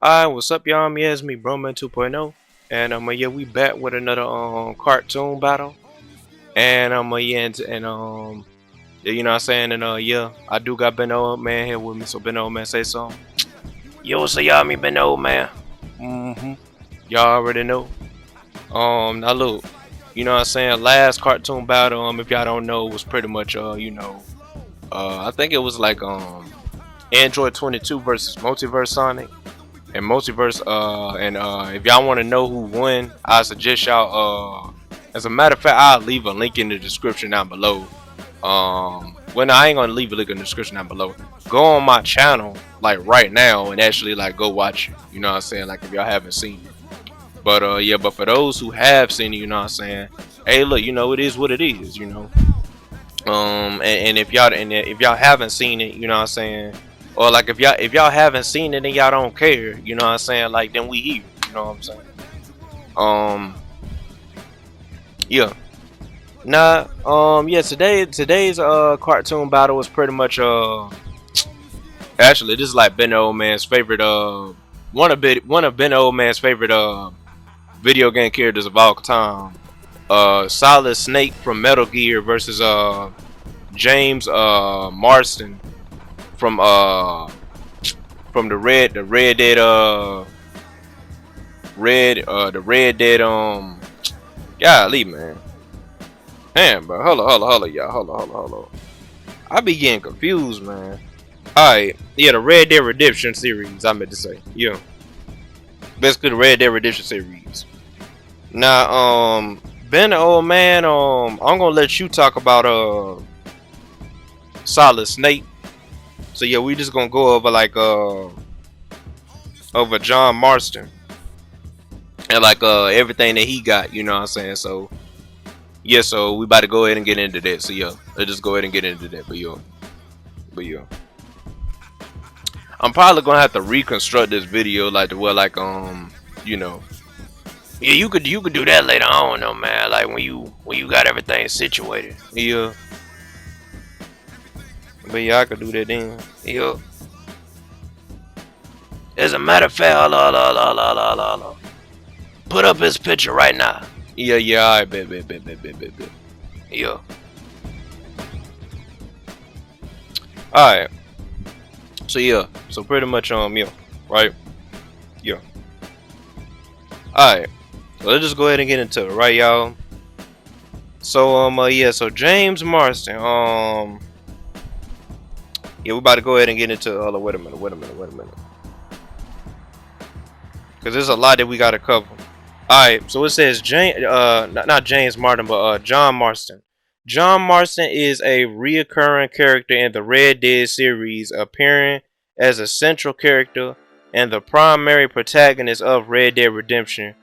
Alright, what's up, y'all? Yeah, it's me, Broman 2.0, and yeah, we back with another cartoon battle, and yeah, yeah, you know what I'm saying, and yeah, I do got Ben Old Man here with me, so Ben Old Man, say something. Yo, so y'all me Ben Old Man. Y'all already know. Now look, you know what I'm saying. Last cartoon battle, if y'all don't know, was pretty much I think it was like Android 22 versus Multiverse Sonic. And Multiverse, if y'all want to know who won, I suggest y'all, as a matter of fact, I'll leave a link in the description down below. Well, no, I ain't gonna leave a link in the description down below. Go on my channel, like right now, and actually like go watch it. You know what I'm saying? Like if y'all haven't seen it. But yeah, but for those who have seen it, you know what I'm saying? Hey, look, you know it is what it is. You know. And if y'all haven't seen it, you know what I'm saying? Or like if y'all haven't seen it and y'all don't care, you know what I'm saying? Like then we here, you know what I'm saying? Yeah. Yeah, today's cartoon battle was pretty much actually this is like Ben Old Man's favorite one of Ben Old Man's favorite video game characters of all time. Solid Snake from Metal Gear versus James Marston from the Red Dead golly, man. Damn, bro. Hold on, y'all. Hold on. I be getting confused, man. Alright, yeah, the Red Dead Redemption series, I meant to say. Yeah. Basically the Red Dead Redemption series. Now, Ben Old Man, I'm gonna let you talk about Solid Snake. So yeah, we just gonna go over like over John Marston and like everything that he got, you know what I'm saying? So yeah, so we about to go ahead and get into that. So yeah, let's just go ahead and get into that. But yeah. I'm probably gonna have to reconstruct this video like the way like you know. Yeah, you could do that later on though, man. Like when you got everything situated. Yeah. But yeah, I could do that then. Yeah. As a matter of fact, hold. Put up his picture right now. Yeah, I bet. Yeah. Alright. So yeah. So pretty much yeah. Right? Yeah. Alright. So let's just go ahead and get into it, right, y'all? So yeah, so James Marston, yeah, we about to go ahead and get into hold on, wait a minute. Cause there's a lot that we gotta cover. Alright, so it says not James Martin, but John Marston. John Marston is a reoccurring character in the Red Dead series, appearing as a central character and the primary protagonist of Red Dead Redemption,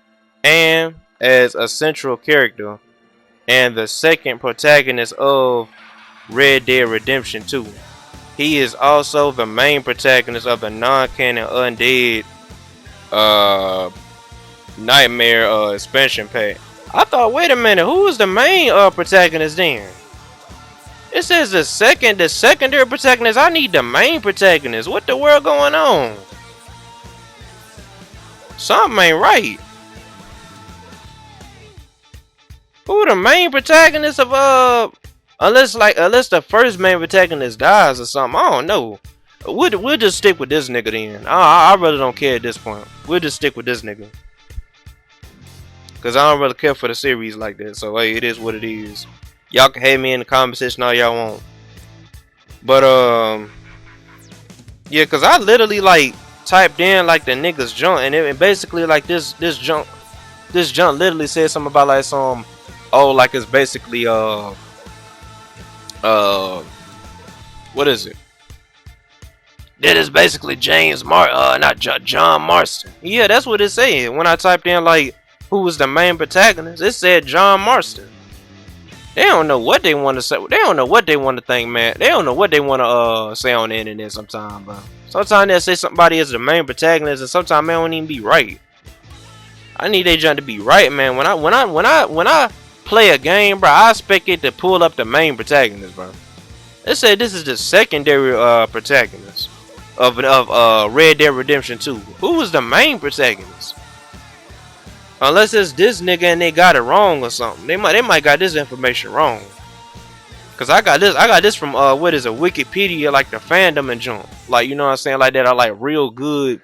and as a central character and the second protagonist of Red Dead Redemption 2. He is also the main protagonist of the non-canon Undead Nightmare expansion pack. I thought, wait a minute, who is the main protagonist then? It says the secondary protagonist. I need the main protagonist. What the world going on? Something ain't right. Who the main protagonist of unless the first main protagonist dies or something, I don't know. We'll just stick with this nigga then. I really don't care at this point. We'll just stick with this nigga. Cause I don't really care for the series like that. So hey, it is what it is. Y'all can hate me in the comment section all y'all want. But yeah, cause I literally like typed in like the nigga's junk, and it basically like this junk literally said something about like some like it's basically what is it? That is basically John Marston. Yeah, that's what it said when I typed in like who was the main protagonist. It said John Marston. They don't know what they want to say. They don't know what they want to think, man. They don't know what they want to say on the internet sometimes, bro. Sometimes they say somebody is the main protagonist, and sometimes they don't even be right. I need they junk to be right, man. When I play a game, bro, I expect it to pull up the main protagonist, bro. It said this is the secondary protagonist. of Red Dead Redemption 2. Who was the main protagonist? Unless it's this nigga and they got it wrong or something. They might got this information wrong. Cause I got this from what is a Wikipedia, like the fandom and junk. Like, you know what I'm saying, like that are like real good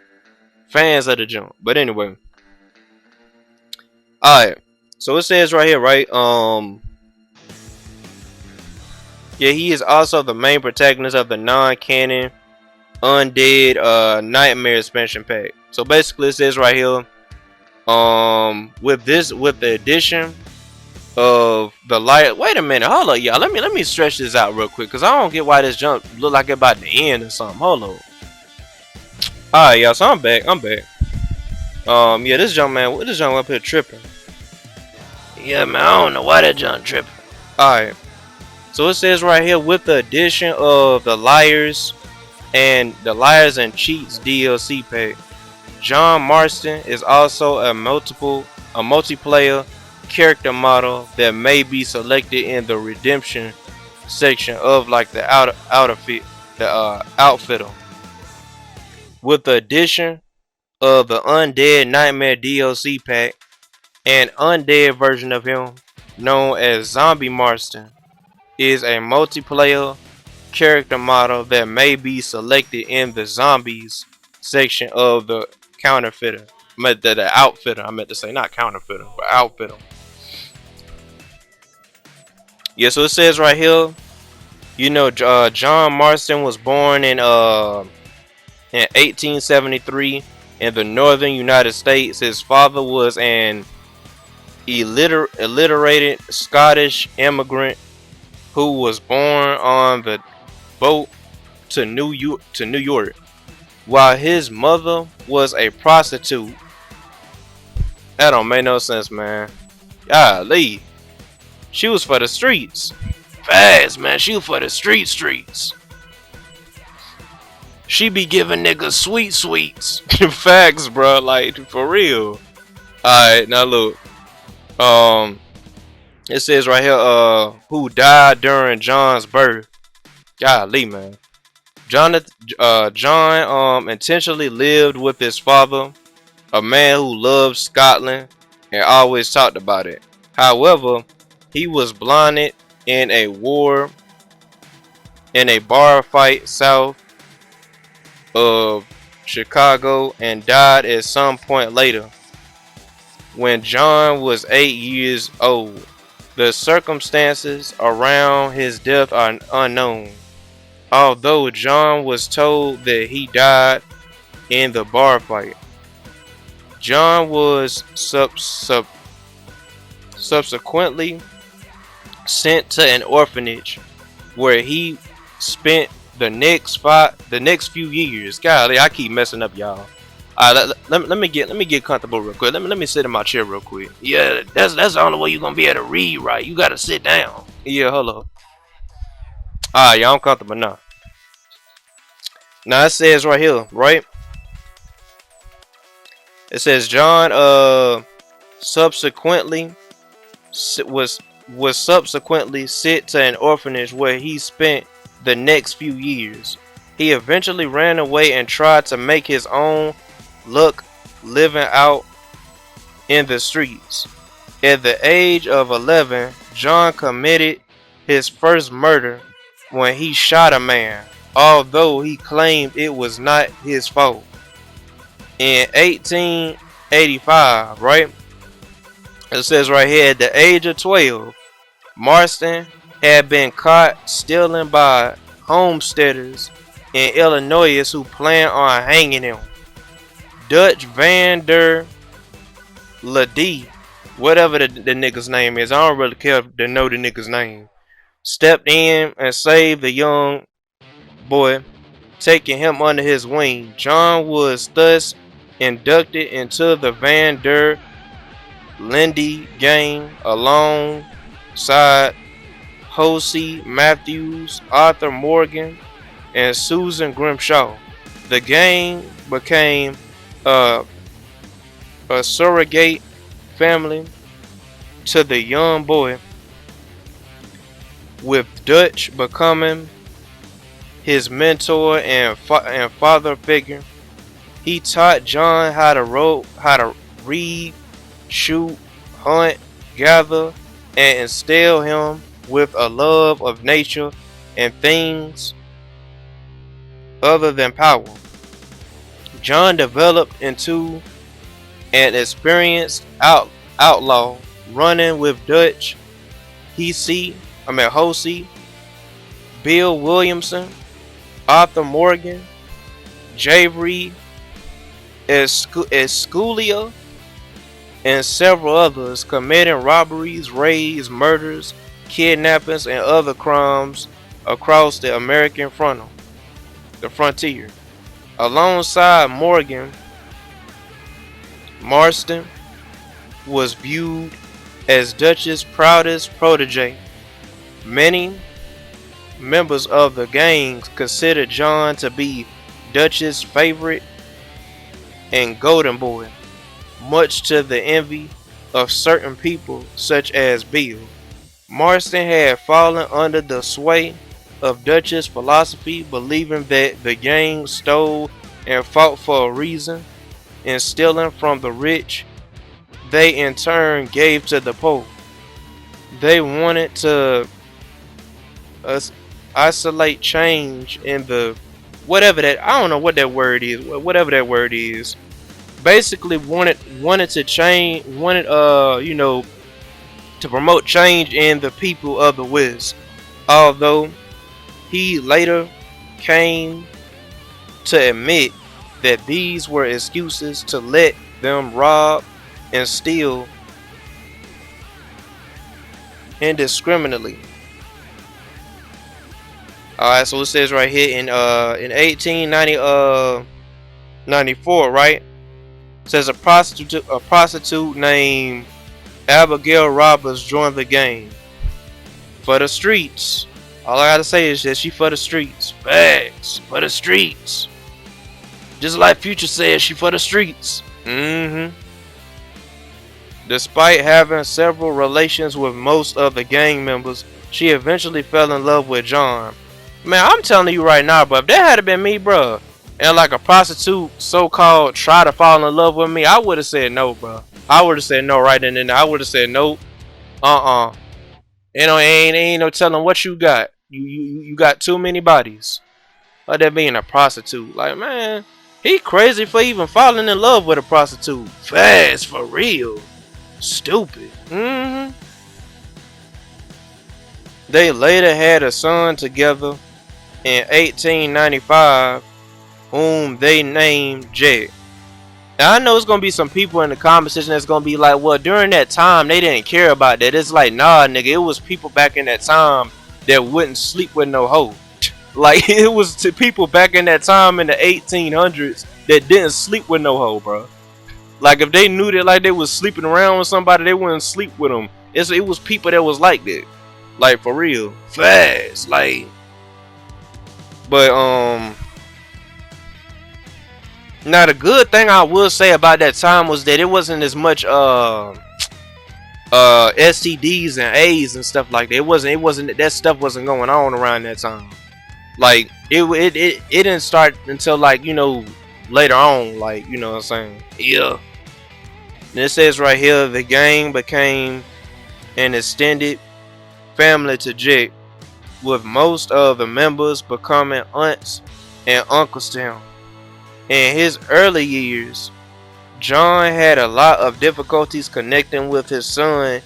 fans of the junk. But anyway. Alright. So it says right here, right? Yeah, he is also the main protagonist of the non-canon Undead Nightmare expansion pack. So basically it says right here, with the addition of the light. Wait a minute, hold up, y'all. Let me stretch this out real quick, cause I don't get why this jump look like it about to end or something. Hold on. Alright, y'all. So I'm back. Yeah, this jump up here tripping. Yeah, man, I don't know why that jump tripping. Alright. So it says right here, with the addition of the Liars and Cheats DLC pack, John Marston is also a multiplayer character model that may be selected in the redemption section of like the outfitter. With the addition of the Undead Nightmare DLC pack, an undead version of him, known as Zombie Marston, is a multiplayer character model that may be selected in the zombies section of the counterfeiter. The outfitter. I meant to say not counterfeiter, but outfitter. Yeah, so it says right here, you know, John Marston was born in 1873 in the northern United States. His father was an illiterated Scottish immigrant who was born on the boat to New York, while his mother was a prostitute. That don't make no sense, man. Golly. She was for the streets. Fast, man. She was for the streets. She be giving niggas sweets. Facts, bro. Like, for real. Alright, now look. It says right here, who died during John's birth. Golly, man. John intentionally lived with his father, a man who loved Scotland and always talked about it. However, he was blinded in a bar fight south of Chicago and died at some point later when John was 8 years old. The circumstances around his death are unknown, although John was told that he died in the bar fight. John was subsequently sent to an orphanage where he spent the next few years. Golly, I keep messing up, y'all. Let me get comfortable real quick. Let me sit in my chair real quick. Yeah, that's the only way you're gonna be able to read right. You gotta sit down. Yeah, hold up. Alright, y'all, I'm comfortable now. Now it says right here, right? It says John subsequently was subsequently sent to an orphanage where he spent the next few years. He eventually ran away and tried to make his own luck living out in the streets. At the age of 11, John committed his first murder when he shot a man, although he claimed it was not his fault. In 1885, right? It says right here, at the age of 12, Marston had been caught stealing by homesteaders in Illinois who planned on hanging him. Dutch Van der Lede, whatever the nigga's name is, I don't really care to know the nigga's name, stepped in and saved the young boy, taking him under his wing. John was thus inducted into the Van der Linde gang alongside Hosea Matthews, Arthur Morgan, and Susan Grimshaw. The gang became a surrogate family to the young boy, with Dutch becoming his mentor and father figure. He taught John how to read, shoot, hunt, gather, and instill him with a love of nature and things other than power. John developed into an experienced outlaw, running with Dutch Hosey, Bill Williamson, Arthur Morgan, Javery Esculia, and several others, committing robberies, raids, murders, kidnappings, and other crimes across the American frontier. Alongside Morgan, Marston was viewed as Dutch's proudest protege. Many members of the gang considered John to be Dutch's favorite and golden boy, much to the envy of certain people such as Bill. Marston had fallen under the sway of Dutch's philosophy, believing that the gang stole and fought for a reason, and stealing from the rich, they in turn gave to the poor. They wanted to isolate change in the whatever that I don't know what that word is, whatever that word is. Basically wanted to change, wanted to promote change in the people of the West. Although he later came to admit that these were excuses to let them rob and steal indiscriminately. Alright, so it says right here in 1894, right? It says a prostitute named Abigail Roberts joined the gang. For the streets. All I gotta say is that she for the streets. Facts. For the streets. Just like Future said, she for the streets. Despite having several relations with most of the gang members, she eventually fell in love with John. Man, I'm telling you right now, bro, if that had been me, bro, and like a prostitute so-called try to fall in love with me, I would have said no, bro. I would have said no right then and there. I would have said no. Ain't no telling what you got. You got too many bodies. Like that being a prostitute. Like, man, he crazy for even falling in love with a prostitute. Fast, for real. Stupid. They later had a son together in 1895, whom they named Jed. Now I know it's gonna be some people in the comment section that's gonna be like, well, during that time they didn't care about that. It's like, nah, nigga, it was people back in that time that wouldn't sleep with no hoe. Like, it was to people back in that time in the 1800s that didn't sleep with no hoe, bro. Like, if they knew that like they was sleeping around with somebody, they wouldn't sleep with them. It was people that was like that. Like, for real. Fast. Like, but now the good thing I will say about that time was that it wasn't as much STDs and AIDS and stuff like that. It wasn't that stuff wasn't going on around that time. Like, it didn't start until, like, you know, later on, like, you know what I'm saying? Yeah. And it says right here, the gang became an extended family to Jake, with most of the members becoming aunts and uncles to him. In his early years, John had a lot of difficulties connecting with his son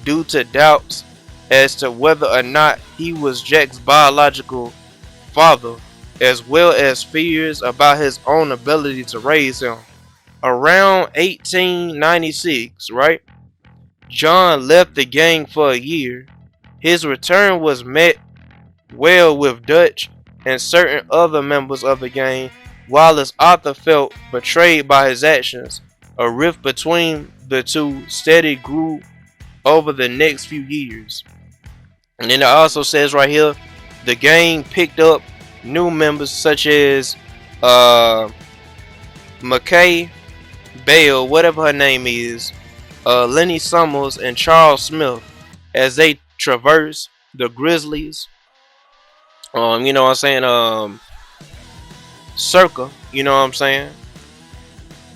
due to doubts as to whether or not he was Jack's biological father, as well as fears about his own ability to raise him. Around 1896, right? John left the gang for a year. His return was met well with Dutch and certain other members of the gang, while his author felt betrayed by his actions. A rift between the two steadily grew over the next few years. And then it also says right here, the gang picked up new members such as McKay Bale, whatever her name is, Lenny Summers, and Charles Smith, as they traversed the Grizzlies You know what I'm saying? Circa, you know what I'm saying?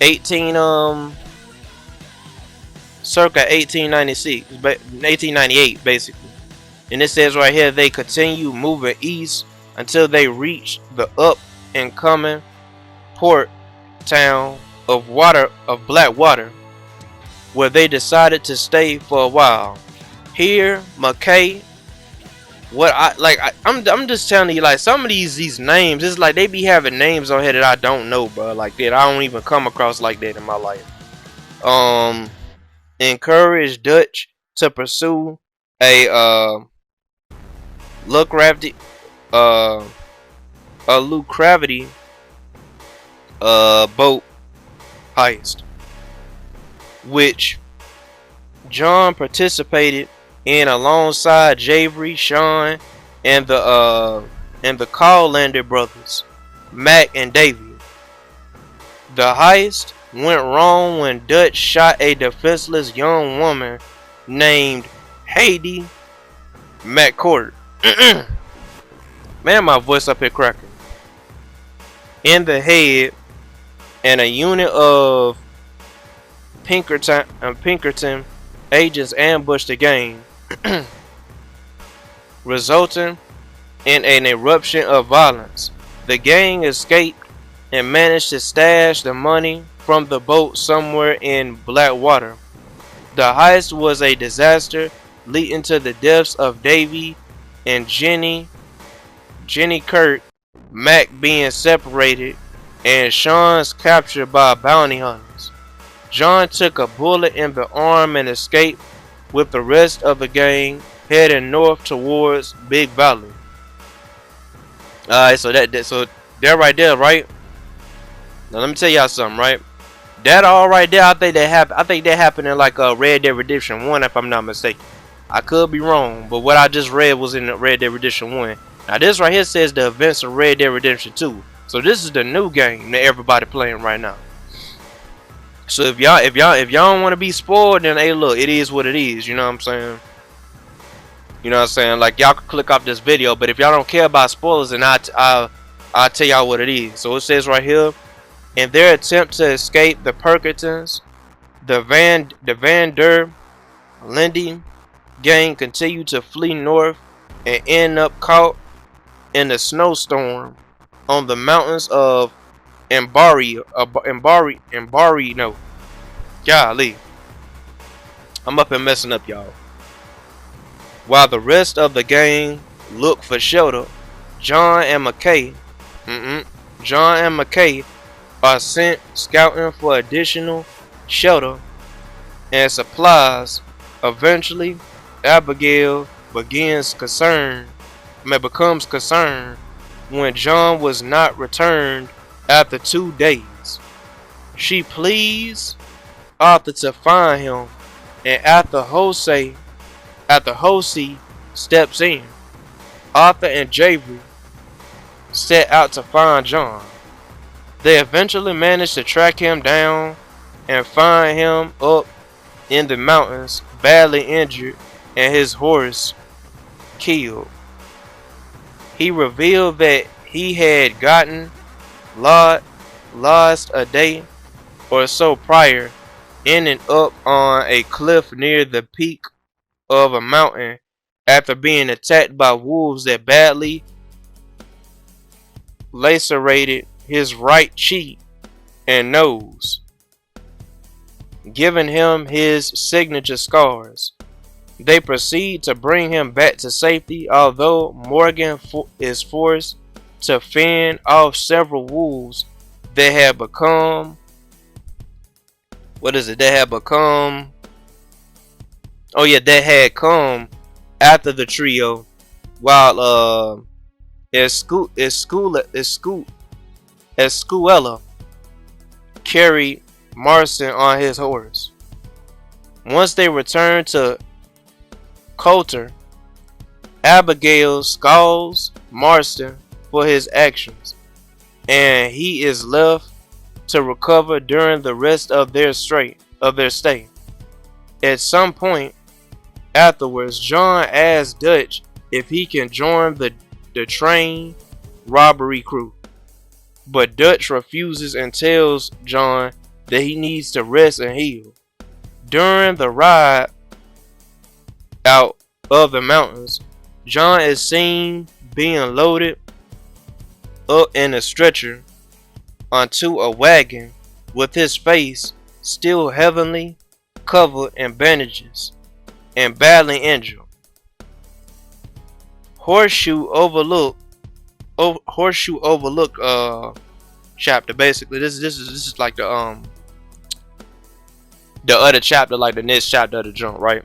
18 circa 1896, but 1898 basically. And it says right here they continue moving east until they reach the up and coming port town of Blackwater, where they decided to stay for a while. Here, McKay, what I like, I'm just telling you, like some of these names, it's like they be having names on here that I don't know, bro. Like that I don't even come across like that in my life. Um, encouraged Dutch to pursue a lucrative uh a lucrative boat heist, which John participated in alongside Javery, Sean, and the Callander brothers, Mac and Davy. The heist went wrong when Dutch shot a defenseless young woman named Heidi McCourt. Man, my voice up here cracking. In the head, and a unit of Pinkerton agents ambushed the gang, resulting in an eruption of violence. The gang escaped and managed to stash the money from the boat somewhere in Blackwater. The heist was a disaster, leading to the deaths of Davy and Jenny Kurt, Mac being separated, and Sean's captured by bounty hunters. John took a bullet in the arm and escaped with the rest of the gang, heading north towards Big Valley. Alright, so that right there, right? Now let me tell y'all something, right? That all right there, I think that happened in like Red Dead Redemption 1, if I'm not mistaken. I could be wrong, but what I just read was in Red Dead Redemption 1. Now this right here says the events of Red Dead Redemption 2. So this is the new game that everybody playing right now. So if y'all don't want to be spoiled, then hey, look, it is what it is. You know what I'm saying? You know what I'm saying? Like y'all can click off this video, but if y'all don't care about spoilers, then I'll tell y'all what it is. So it says right here, in their attempt to escape the Perkins, the Van der Linde gang continued to flee north and end up caught in a snowstorm on the mountains of Embari, no. Golly. I'm up and messing up, y'all. While the rest of the gang look for shelter, John and McKay are sent scouting for additional shelter and supplies. Eventually, Abigail becomes concerned when John was not returned after 2 days. She pleads Arthur to find him, and after Hosea steps in, Arthur and Javery set out to find John. They eventually manage to track him down and find him up in the mountains, badly injured, and his horse killed. He revealed that he had gotten lost a day or so prior, ending up on a cliff near the peak of a mountain after being attacked by wolves that badly lacerated his right cheek and nose, giving him his signature scars. They proceed to bring him back to safety, although Morgan is forced to fend off several wolves that have become that had come after the trio, while Escuella carried Marston on his horse. Once they return to Coulter, Abigail scolds Marston for his actions, and he is left to recover during the rest of their stay. At some point afterwards, John asks Dutch if he can join the the train robbery crew. But Dutch refuses and tells John that he needs to rest and heal. During the ride out of the mountains, John is seen being loaded up in a stretcher onto a wagon with his face still heavily covered in bandages and badly injured. Horseshoe overlook chapter. Basically this is like the other chapter, like the next chapter of the jump, right?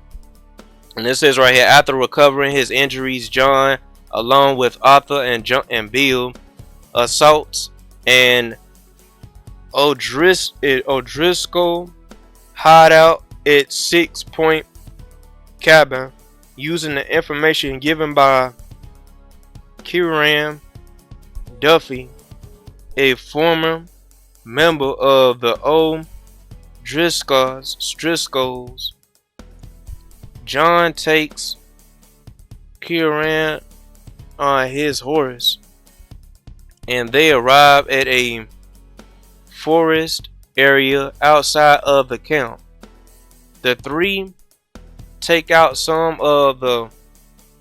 And this says right here, after recovering his injuries, John, along with Arthur and Bill, assaults and O'Driscoll hideout at 6-Point Cabin using the information given by Kieran Duffy, a former member of the old Driscolls. John takes Kieran on his horse and they arrive at a forest area outside of the camp. The three take out some of the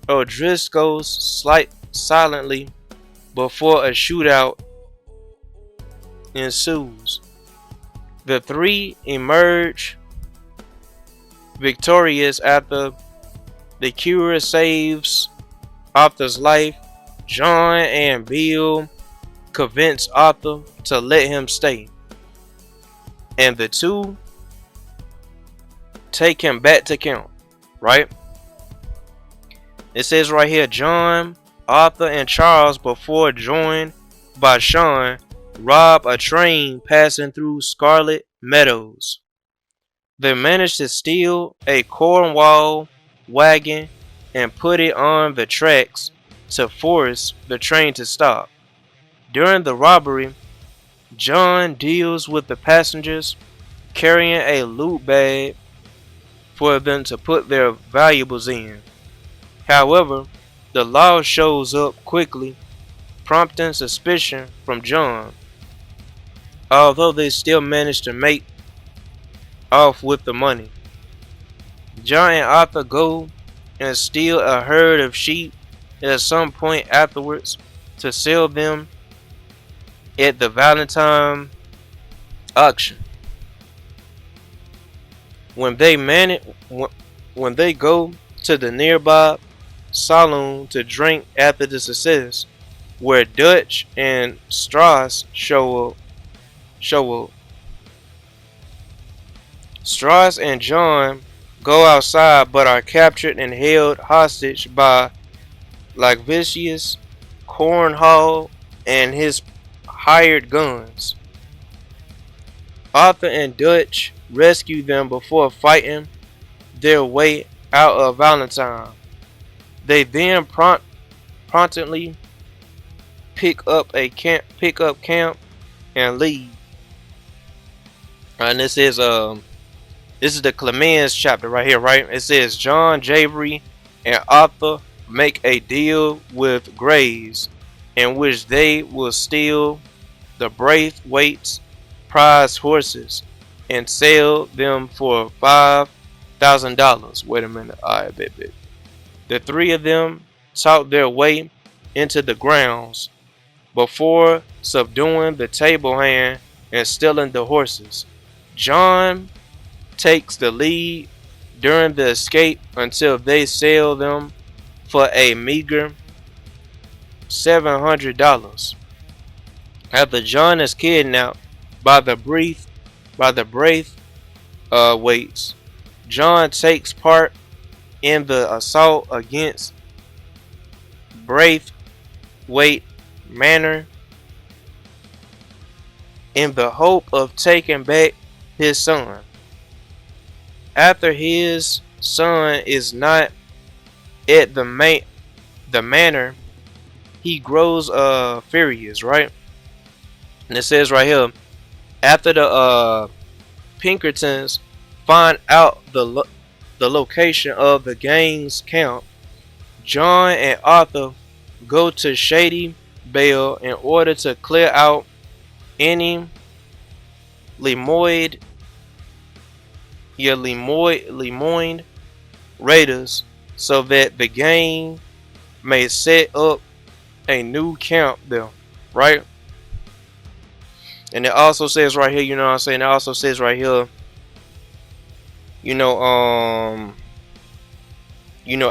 O'Driscolls silently before a shootout ensues. The three emerge victorious after the cure saves Arthur's life. John and Bill convince Arthur to let him stay, and the two take him back to camp, right? It says right here, John, Arthur, and Charles, before joined by Sean, rob a train passing through Scarlet Meadows. They managed to steal a Cornwall wagon and put it on the tracks to force the train to stop. During the robbery, John deals with the passengers carrying a loot bag for them to put their valuables in. However, the law shows up quickly, prompting suspicion from John, although they still manage to make off with the money. John and Arthur go and steal a herd of sheep at some point afterwards to sell them at the Valentine auction. When they go to the nearby saloon to drink after the success, where Dutch and Strauss show up. Strauss and John go outside but are captured and held hostage by Lagvicius, Cornhall, and his hired guns. Arthur and Dutch rescue them before fighting their way out of Valentine. They then promptly pick up camp and leave. And this is the Clemens chapter right here, right? It says John, Javery, and Arthur make a deal with Grays in which they will steal the Braithwaite's prize horses and sell them for $5,000. Wait a minute. Alright, bet. The three of them talk their way into the grounds before subduing the table hand and stealing the horses. John takes the lead during the escape until they sell them for a meager $700. After John is kidnapped by the Braithwaites, John takes part in the assault against Braithwaite Manor in the hope of taking back his son. After his son is not at the manor, he grows furious, right? And it says right here, after the Pinkertons find out the location of the gang's camp, John and Arthur go to Shady Belle in order to clear out any Lemoyne, Lemoyne raiders so that the gang may set up a new camp there, right? And it also says right here, you know what I'm saying? It also says right here, you know,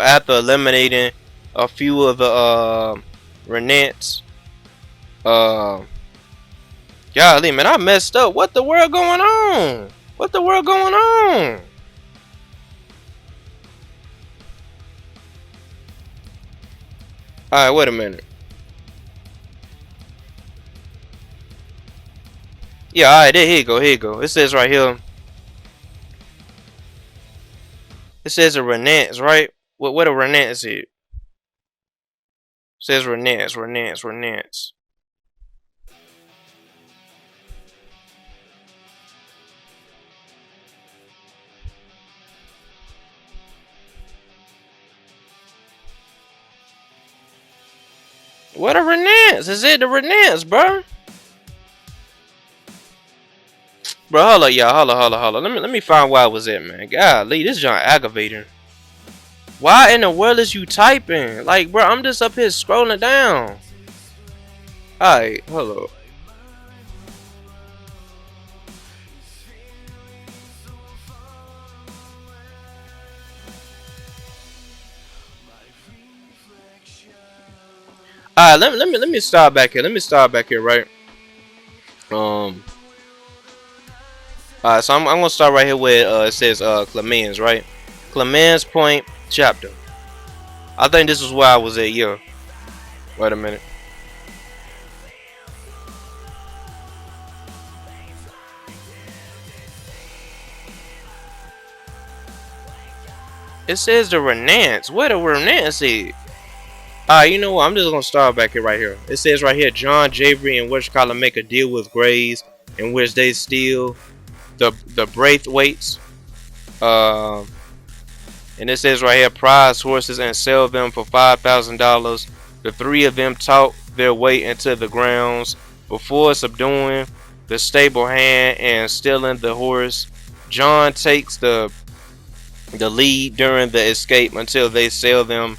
after eliminating a few of the Renants, golly, man, I messed up. What the world going on? What the world going on? Alright, wait a minute. Yeah, alright, here you go, here you go. It says right here. It says a Renants, right? What a Renants is? It says Renants. What a Renants? Is it the Renants, bro? Bro, hold up, y'all. Hold up. Let me find where I was at, man. Golly, this John aggravating. Why in the world is you typing? Like, bro, I'm just up here scrolling down. Alright, hold up. Alright, let me start back here. Let me start back here, right? Alright, so I'm gonna start right here where it says Clemens, right? Clemens Point chapter. I think this is where I was at, yeah. Wait a minute. It says the Renants. Where the Renants is? Alright, you know what? I'm just gonna start back here right here. It says right here, John, Javery, and Wishcollar make a deal with Grays in which they steal the Braithwaites. And it says right here, prize horses and sell them for $5,000. The three of them talk their way into the grounds before subduing the stable hand and stealing the horse. John takes the lead during the escape until they sell them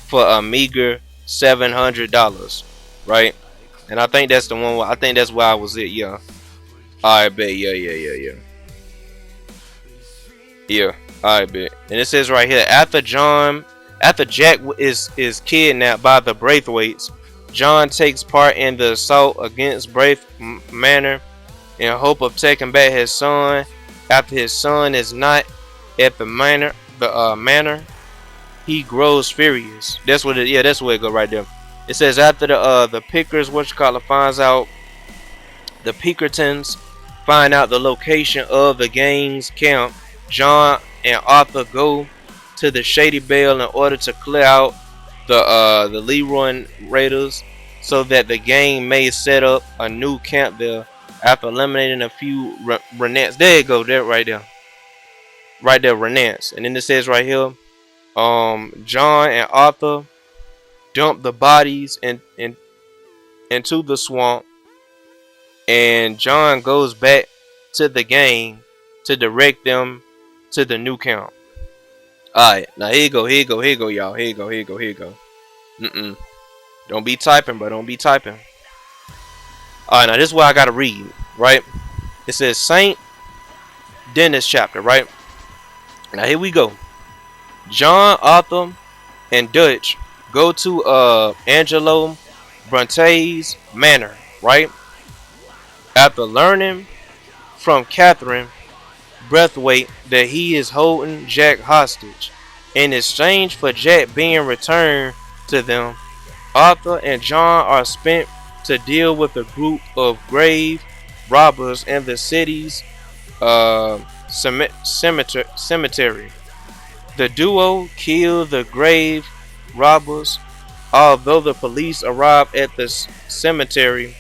for a meager $700, right? And I think that's the one. I think that's where I was at. Yeah. I bet. Yeah. I bet. And it says right here, after Jack is kidnapped by the Braithwaites, John takes part in the assault against Braith Manor in hope of taking back his son. After his son is not at the manor, he grows furious. That's what it. Yeah, that's where it go right there. It says after the Pickers, finds out the Pinkertons find out the location of the gang's camp. John and Arthur go to the Shady Belle in order to clear out the Leroy Raiders so that the gang may set up a new camp there after eliminating a few Renants. There you go, there right there. Right there, Renants. And then it says right here, John and Arthur dump the bodies into the swamp, and John goes back to the gang to direct them to the new camp. Alright, now here you go, y'all. Here you go. Don't be typing, bro. Don't be typing. Alright, now this is what I gotta read, right? It says Saint Dennis chapter, right? Now here we go. John, Arthur, and Dutch go to Angelo Bronte's manor, right? After learning from Catherine Braithwaite that he is holding Jack hostage, in exchange for Jack being returned to them, Arthur and John are spent to deal with a group of grave robbers in the city's cemetery. The duo kill the grave robbers, although the police arrive at the cemetery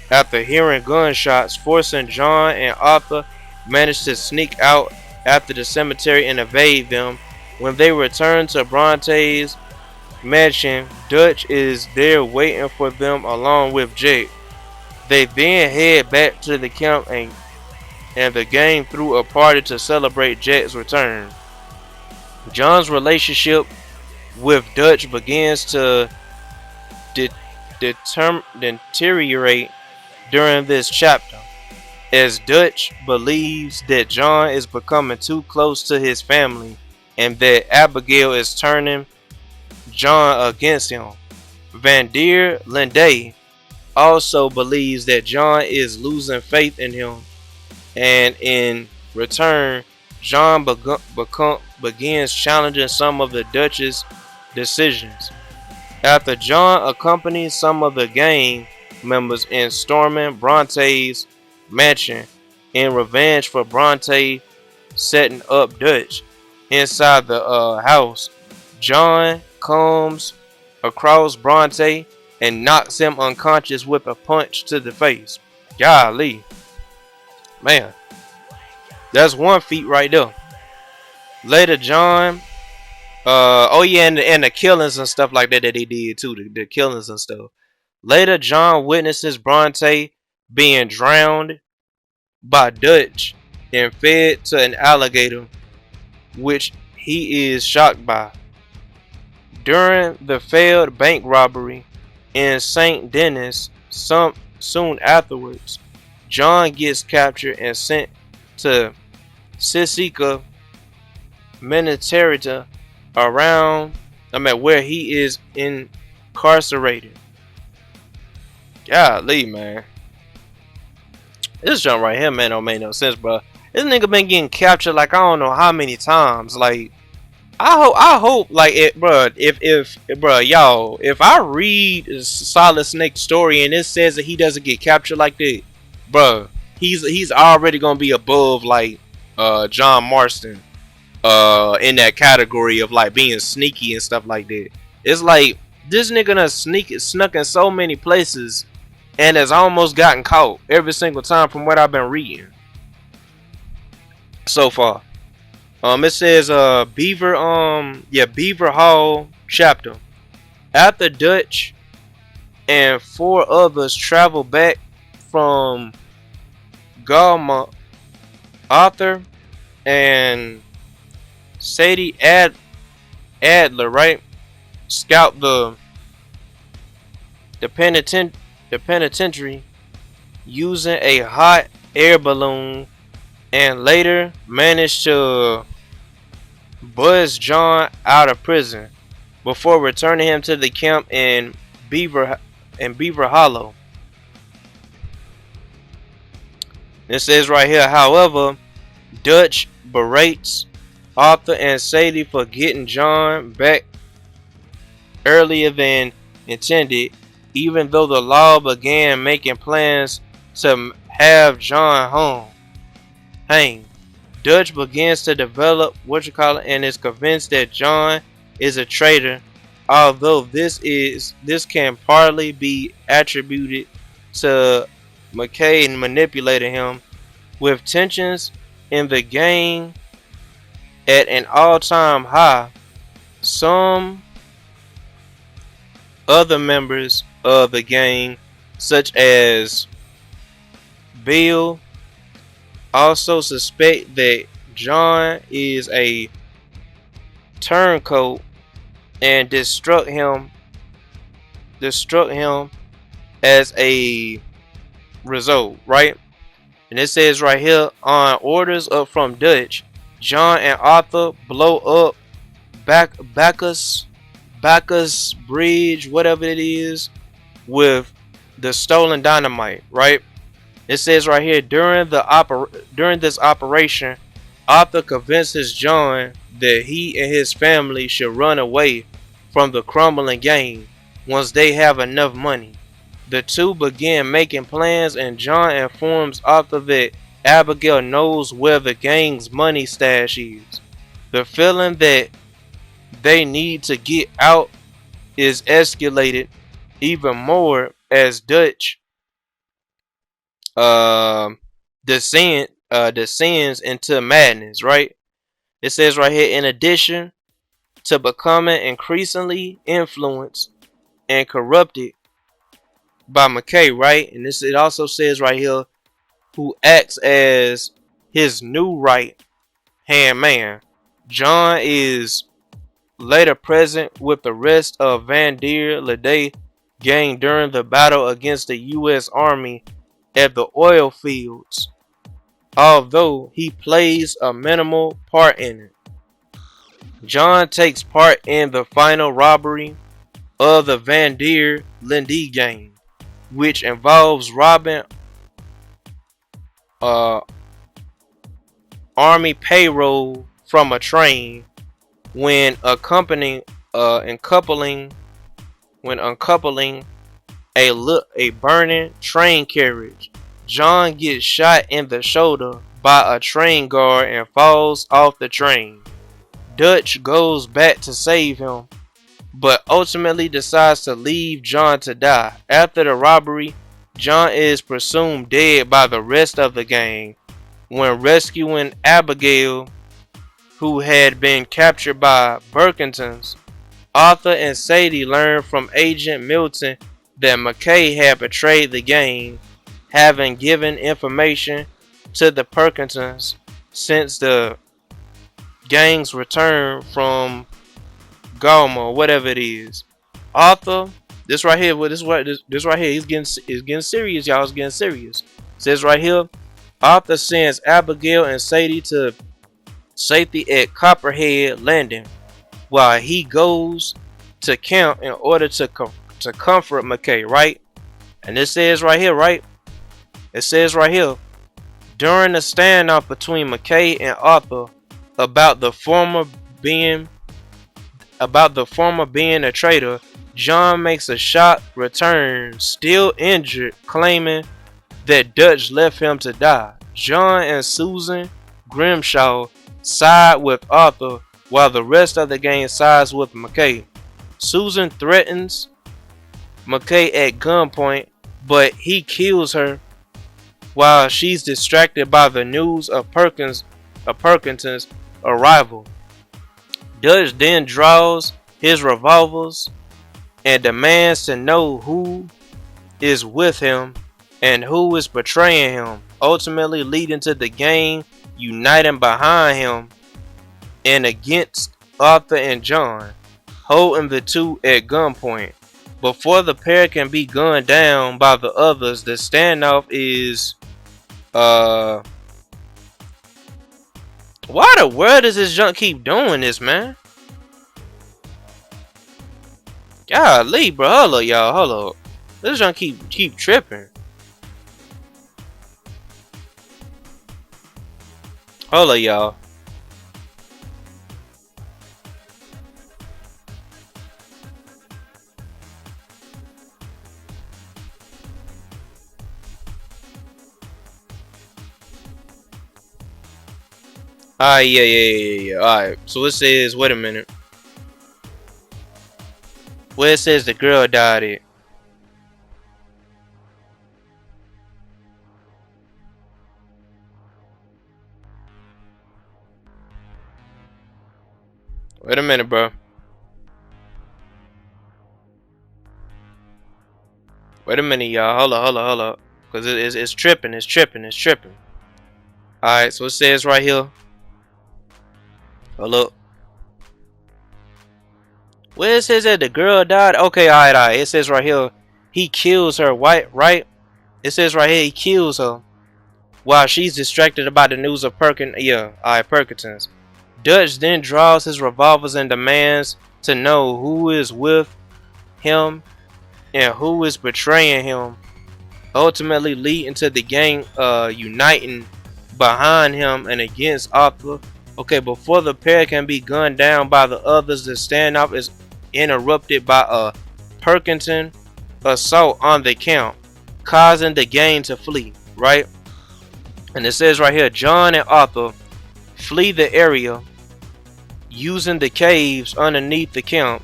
after hearing gunshots, forcing John and Arthur manage to sneak out after the cemetery and evade them. When they return to Bronte's, mansion. Dutch is there waiting for them along with Jake. They then head back to the camp and the gang threw a party to celebrate Jack's return. John's relationship with Dutch begins to de- deteriorate during this chapter, as Dutch believes that John is becoming too close to his family and that Abigail is turning John against him. Van der Linde also believes that John is losing faith in him, and in return, John begins challenging some of the Dutch's decisions. After John accompanies some of the gang members in storming Bronte's mansion in revenge for Bronte setting up Dutch inside the house, John comes across Bronte and knocks him unconscious with a punch to the face. Golly, man, that's one feat right there. Later, John, oh yeah, and the killings and stuff like that that they did too, the killings and stuff. Later, John witnesses Bronte being drowned by Dutch and fed to an alligator, which he is shocked by. During the failed bank robbery in St. Denis, soon afterwards, John gets captured and sent to Sisika Militaria where he is incarcerated. Golly, man. This jump right here, man, don't make no sense, bro. This nigga been getting captured like I don't know how many times. Like, I hope, like, it, bro. Bro, y'all, if I read Solid Snake's story and it says that he doesn't get captured like that, bro, he's already gonna be above like John Marston, in that category of like being sneaky and stuff like that. It's like this nigga done snuck in so many places and has almost gotten caught every single time from what I've been reading so far. It says Beaver Hall chapter. After Dutch and 4 others travel back from Galma, Arthur and Sadie Adler, right? Scout the penitentiary using a hot air balloon and later managed to buzz John out of prison before returning him to the camp in Beaver Hollow. It says right here, however, Dutch berates Arthur and Sadie for getting John back earlier than intended, even though the law began making plans to have John hanged. Dutch begins to develop and is convinced that John is a traitor, although this can partly be attributed to McKay manipulating him. With tensions in the gang at an all-time high, some other members of the gang, such as Bill, also suspect that John is a turncoat and destruct him as a result, right? And it says right here, on orders up from Dutch, John and Arthur blow up Bacchus Bridge, whatever it is, with the stolen dynamite, right? It says right here, during this operation, Arthur convinces John that he and his family should run away from the crumbling gang once they have enough money. The two begin making plans, and John informs Arthur that Abigail knows where the gang's money stash is. The feeling that they need to get out is escalated even more as Dutch descends into madness, right? It says right here, in addition, to becoming increasingly influenced and corrupted by McKay, right? And this it also says right here who acts as his new right hand man. John is later present with the rest of Van der Lede gang during the battle against the U.S. Army at the oil fields, although he plays a minimal part in it. John takes part in the final robbery of the Van der Linde gang, which involves robbing army payroll from a train when uncoupling a burning train carriage. John gets shot in the shoulder by a train guard and falls off the train. Dutch goes back to save him, but ultimately decides to leave John to die. After the robbery, John is presumed dead by the rest of the gang. When rescuing Abigail, who had been captured by Burkingtons, Arthur and Sadie learned from Agent Milton that McKay had betrayed the gang, having given information to the Perkintons since the gang's return from Galma, whatever it is. Arthur, this right here, this right here, it's getting serious, y'all. It's getting serious. It says right here, Arthur sends Abigail and Sadie to safety at Copperhead Landing, while he goes to camp in order to comfort McKay, right? And it says right here, right? It says right here, during the standoff between McKay and Arthur about the former being a traitor, John makes a shock return, still injured, claiming that Dutch left him to die. John and Susan Grimshaw side with Arthur, while the rest of the gang sides with McKay. Susan threatens McKay at gunpoint, but he kills her while she's distracted by the news of Perkins' arrival. Dutch then draws his revolvers and demands to know who is with him and who is betraying him, ultimately leading to the gang uniting behind him and against Arthur and John, holding the two at gunpoint. Before the pair can be gunned down by the others, the standoff is why the world does this junk keep doing this, man? Golly, bro. Hold up, y'all. Hold up. This junk keep tripping. Hold up, y'all. Alright, yeah. Alright, so it says, wait a minute. Where it says the girl died at. Wait a minute, bro. Wait a minute, y'all. Hold up. Because it's tripping. Alright, so it says right here. Hold up. Where it says that the girl died? Okay, alright. It says right here, he kills her, right? It says right here, he kills her while she's distracted about the news of Perkins. Dutch then draws his revolvers and demands to know who is with him and who is betraying him, ultimately leading to the gang uniting behind him and against Arthur. Okay, before the pair can be gunned down by the others, the standoff is interrupted by a Perkington assault on the camp, causing the gang to flee, right? And it says right here, John and Arthur flee the area using the caves underneath the camp.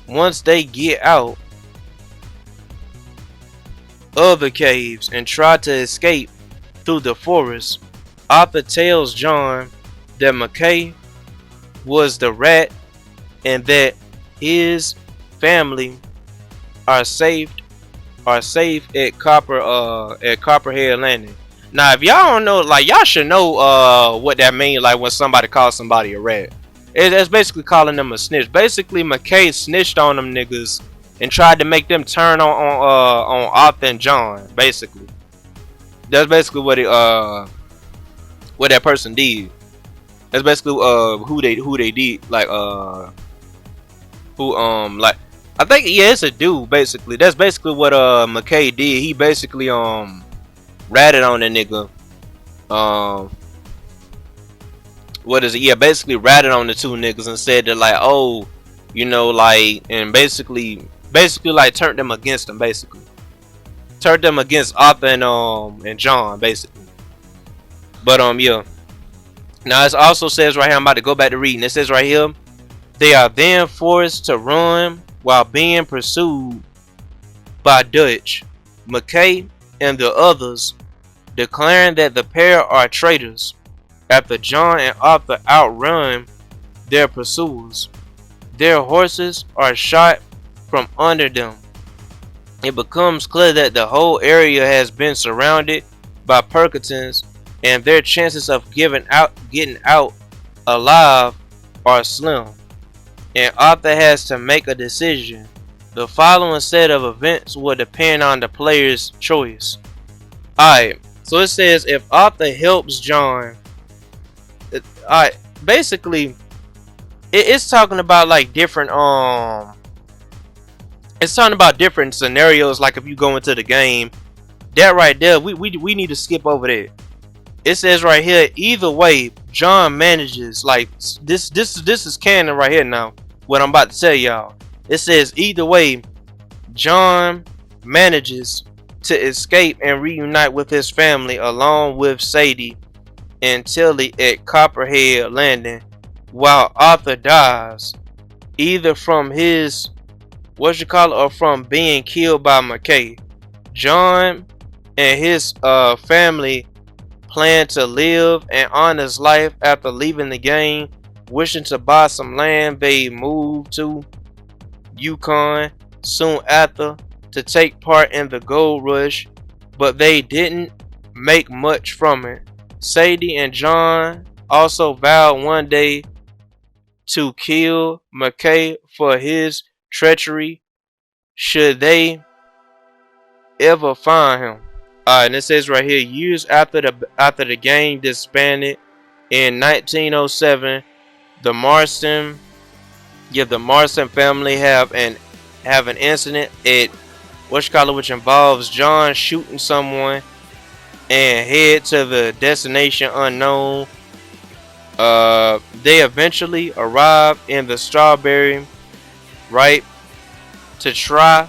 Once they get out of the caves and try to escape through the forest, Arthur tells John that McKay was the rat and that his family are safe at Copperhead Landing. Now, if y'all don't know, like y'all should know what that means. Like when somebody calls somebody a rat, it's basically calling them a snitch. Basically, McKay snitched on them niggas and tried to make them turn on Arthur and John. Basically, that's basically what that person did. That's basically who they did. Like who like I think, yeah, it's a dude basically. That's basically what McKay did. He basically ratted on the nigga. Um what is it? Yeah, basically ratted on the two niggas and said that like, oh, you know, like, and basically like turned them against him, basically. Turned them against Arthur and John, basically. But yeah. Now it also says right here, I'm about to go back to reading. It says right here, they are then forced to run while being pursued by Dutch, McKay, and the others, declaring that the pair are traitors. After John and Arthur outrun their pursuers, their horses are shot from under them. It becomes clear that the whole area has been surrounded by Pinkertons, and their chances of getting out alive are slim. And Arthur has to make a decision. The following set of events will depend on the player's choice. Alright, so it says if Arthur helps John, alright, basically it's talking about like different it's talking about different scenarios. Like if you go into the game, that right there, we need to skip over that. It says right here, either way, John manages, like this is canon right here now. What I'm about to tell y'all. It says either way, John manages to escape and reunite with his family along with Sadie and Tilly at Copperhead Landing, while Arthur dies, either from his or from being killed by McKay. John and his family plan to live an honest life after leaving the game. Wishing to buy some land, they moved to Yukon soon after to take part in the gold rush, but they didn't make much from it. Sadie and John also vowed one day to kill McKay for his treachery should they ever find him. And it says right here, years after the game disbanded in 1907, the Marston family have an incident at which involves John shooting someone and head to the destination unknown. They eventually arrive in the strawberry, right, to try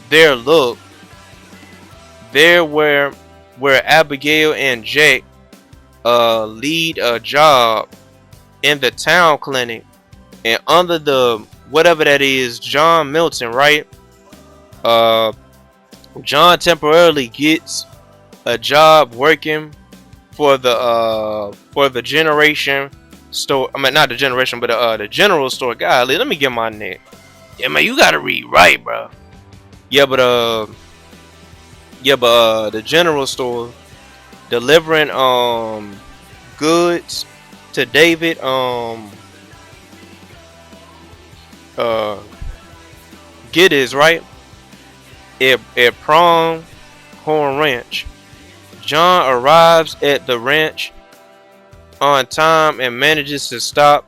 their luck. There where Abigail and Jack lead a job in the town clinic, and under the whatever that is, John Milton, right? John temporarily gets a job working for the generation store. I mean, not the generation, but the general store. Golly, let me get my neck. Yeah, man, you gotta read right, bro. Yeah, but the general store delivering goods to David Geddes, right? At Pronghorn Ranch. John arrives at the ranch on time and manages to stop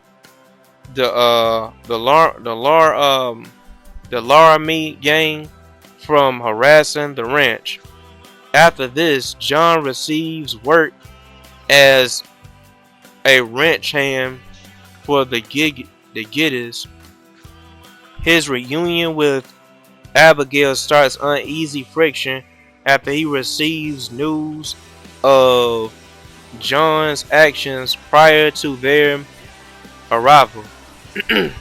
the Laramie gang from harassing the ranch. After this, John receives work as a ranch hand for the Geddes. His reunion with Abigail starts uneasy friction after he receives news of John's actions prior to their arrival. And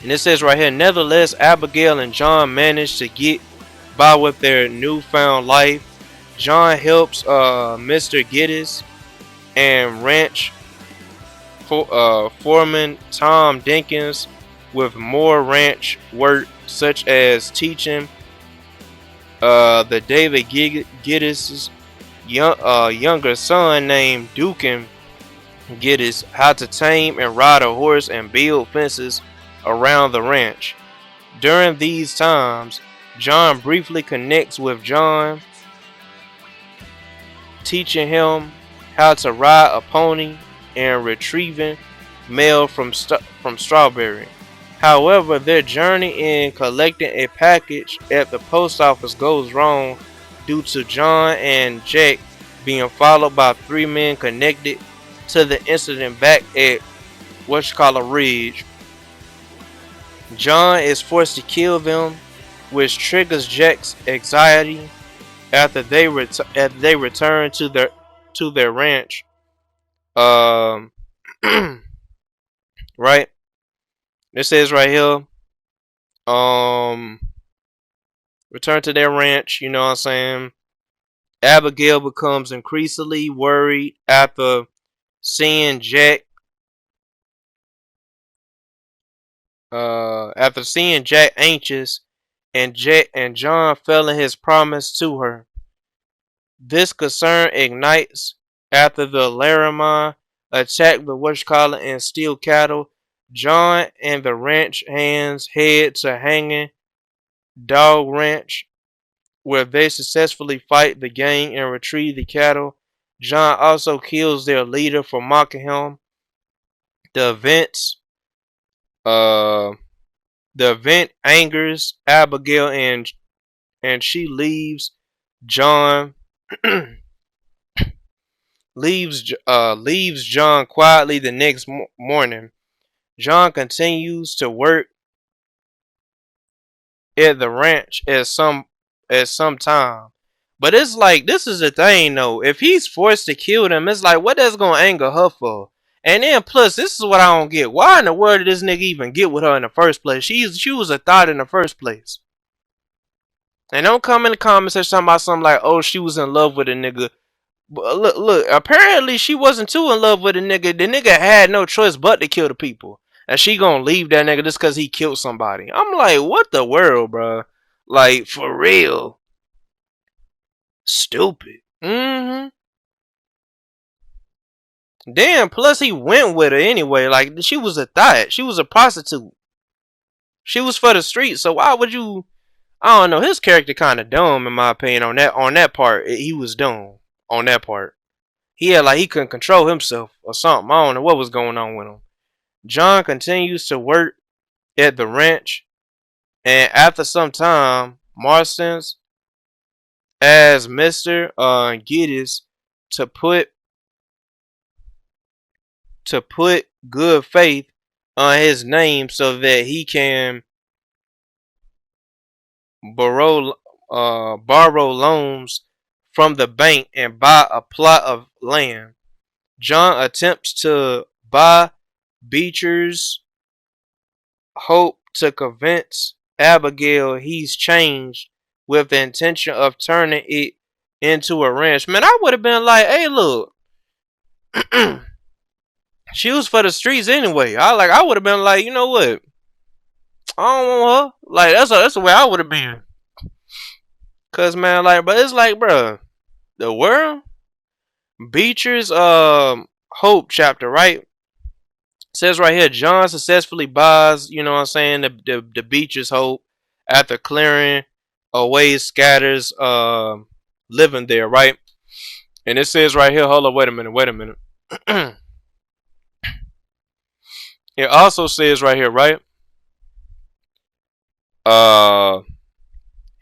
it says right here, nevertheless, Abigail and John manage to get by with their newfound life. John helps Mr. Geddes and ranch foreman Tom Dinkins with more ranch work such as teaching the David Giddis's younger son named Dukin Giddis how to tame and ride a horse and build fences around the ranch. During these times, John briefly connects with John, teaching him how to ride a pony and retrieving mail from Strawberry. However, their journey in collecting a package at the post office goes wrong due to John and Jack being followed by three men connected to the incident back at a ridge. John is forced to kill them, which triggers Jack's anxiety after they return to their ranch. Um, right. It says right here. Um, return to their ranch. You know what I'm saying? Abigail becomes increasingly worried seeing Jack. After seeing Jack anxious, and John failing his promise to her. This concern ignites after the Laramie attack the and steal cattle. John and the ranch hands head to Hanging Dog Ranch, where they successfully fight the gang and retrieve the cattle. John also kills their leader for mocking him. The events, uh, the event angers Abigail, and she leaves John leaves John quietly the next morning. John continues to work at the ranch at some time. But it's like, this is the thing though. If he's forced to kill them, it's like, what that's gonna anger her for? And then plus, this is what I don't get. Why in the world did this nigga even get with her in the first place? She was a thought in the first place. And don't come in the comments and talking about something like, oh, she was in love with a nigga. But look. Apparently she wasn't too in love with the nigga. The nigga had no choice but to kill the people. And she gonna leave that nigga just cause he killed somebody. I'm like, what the world, bro? Like, for real. Stupid. Damn, plus he went with her anyway. Like, she was a thot. She was a prostitute. She was for the streets, so why would you... I don't know. His character kind of dumb, in my opinion. On that part, he was dumb. On that part, he had he couldn't control himself or something. I don't know what was going on with him. John continues to work at the ranch, and after some time, Marston's as Mr. Giddis to put good faith on his name so that he can borrow loans from the bank and buy a plot of land. John attempts to buy Beecher's hope to convince Abigail he's changed with the intention of turning it into a ranch. Man, I would have been like, hey, look. She was for the streets anyway. I would have been like, you know what? I don't want her. Like, that's the way I would have been. Cause man, but it's like, bro, the world, Beecher's hope chapter, right? It says right here, John successfully buys, you know what I'm saying, the Beecher's hope after clearing away scatters living there, right? And it says right here, hold on, wait a minute. It also says right here, right?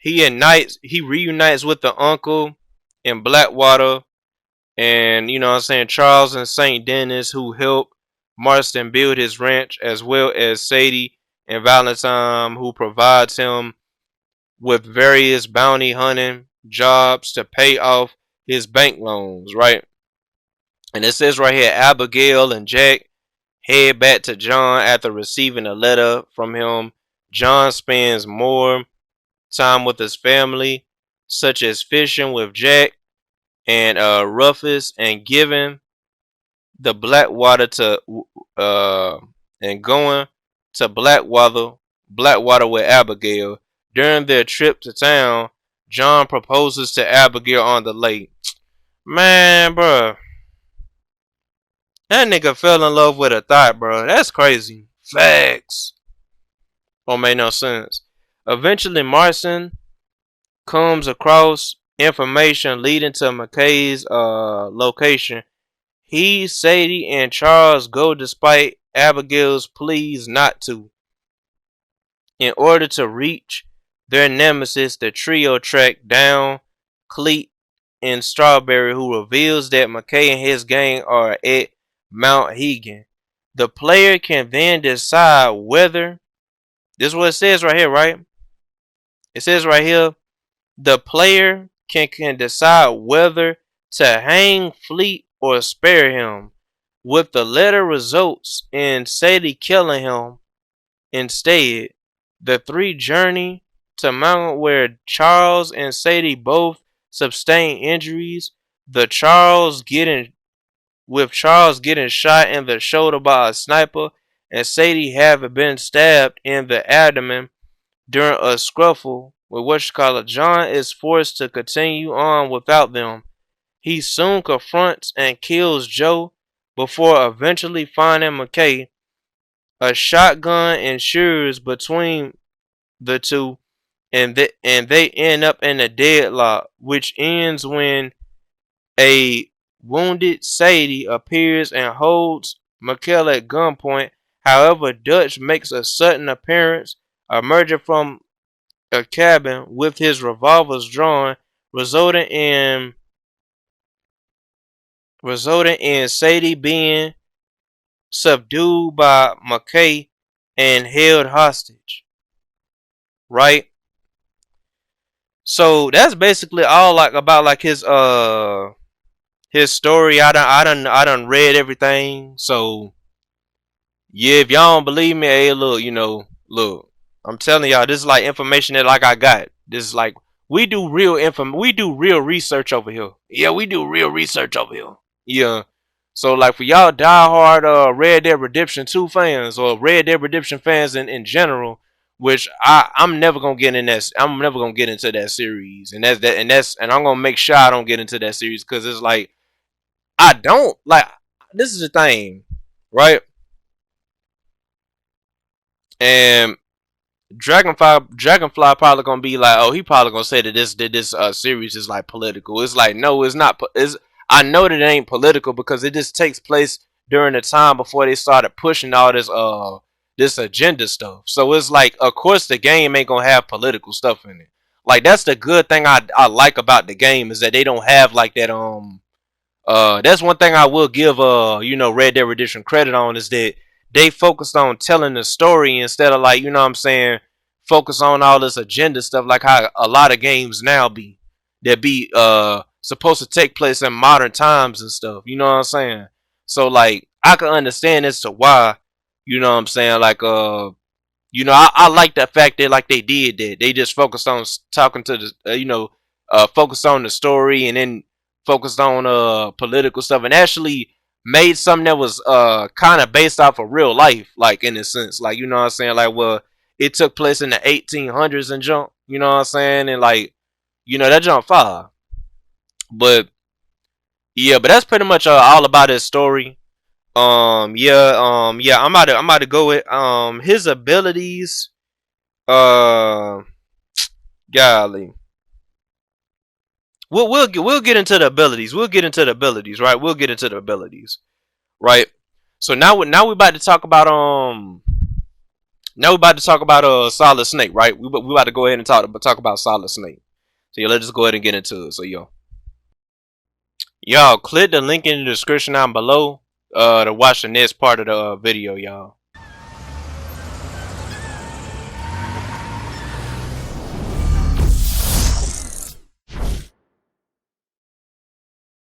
He reunites with the uncle in Blackwater, and you know what I'm saying, Charles and St. Denis, who helped Marston build his ranch, as well as Sadie and Valentine, who provides him with various bounty hunting jobs to pay off his bank loans, right? And it says right here, Abigail and Jack head back to John after receiving a letter from him. John spends more time with his family, such as fishing with Jack and Rufus, and giving the Blackwater to and going to Blackwater with Abigail. During their trip to town, John proposes to Abigail on the lake. Man, bruh. That nigga fell in love with a thought, bro. That's crazy. Facts. Don't make no sense. Eventually, Marston comes across information leading to McKay's location. He, Sadie, and Charles go despite Abigail's pleas not to. In order to reach their nemesis, the trio track down Cleet and Strawberry, who reveals that McKay and his gang are at Mount Hegan. The player can then decide whether, this is what it says right here, right? It says right here, the player can decide whether to hang Fleet or spare him, with the latter results in Sadie killing him instead. The three journey to Mount where Charles and Sadie both sustain injuries. Charles getting shot in the shoulder by a sniper, and Sadie having been stabbed in the abdomen during a scuffle with John is forced to continue on without them. He soon confronts and kills Joe before eventually finding McKay. A shotgun ensures between the two, and they end up in a deadlock, which ends when a wounded Sadie appears and holds McKay at gunpoint. However, Dutch makes a sudden appearance, emerging from a cabin with his revolvers drawn, resulting in Sadie being subdued by McKay and held hostage. Right? So that's basically all like about like his story. I done read everything. So yeah, if y'all don't believe me, hey look, look. I'm telling y'all, this is like information that like I got. This is like we do real research over here. Yeah, we do real research over here. Yeah. So like for y'all diehard Red Dead Redemption 2 fans or Red Dead Redemption fans in general, which I'm never gonna get in that. I'm never gonna get into that series, and and I'm gonna make sure I don't get into that series because it's like I don't like. This is the thing, right? And Dragonfly probably gonna be like, oh, he probably gonna say that this series is like political. It's like, no, it's not. I know that it ain't political because it just takes place during the time before they started pushing all this agenda stuff. So it's like, of course, the game ain't gonna have political stuff in it. Like that's the good thing I like about the game is that they don't have like that that's one thing I will give Red Dead Redemption credit on is that they focused on telling the story instead of like, what I'm saying, focus on all this agenda stuff like how a lot of games now be that be supposed to take place in modern times and stuff. You know what I'm saying? So like I can understand as to why, what I'm saying, like I like the fact that like they did that. They just focused on talking to the focused on the story and then focused on political stuff and actually made something that was kind of based off of real life, like in a sense, like what I'm saying, like well, it took place in the 1800s and jump, what I'm saying, and like that jump fire, but yeah, but that's pretty much all about his story. Yeah, I'm about to go with his abilities. Uh, golly, we'll get into the abilities. We'll get into the abilities, right? We'll get into the abilities, right? So now we about to talk about Solid Snake, right? We about to go ahead and talk about Solid Snake. So yeah, let's just go ahead and get into it. So y'all click the link in the description down below to watch the next part of the video, y'all.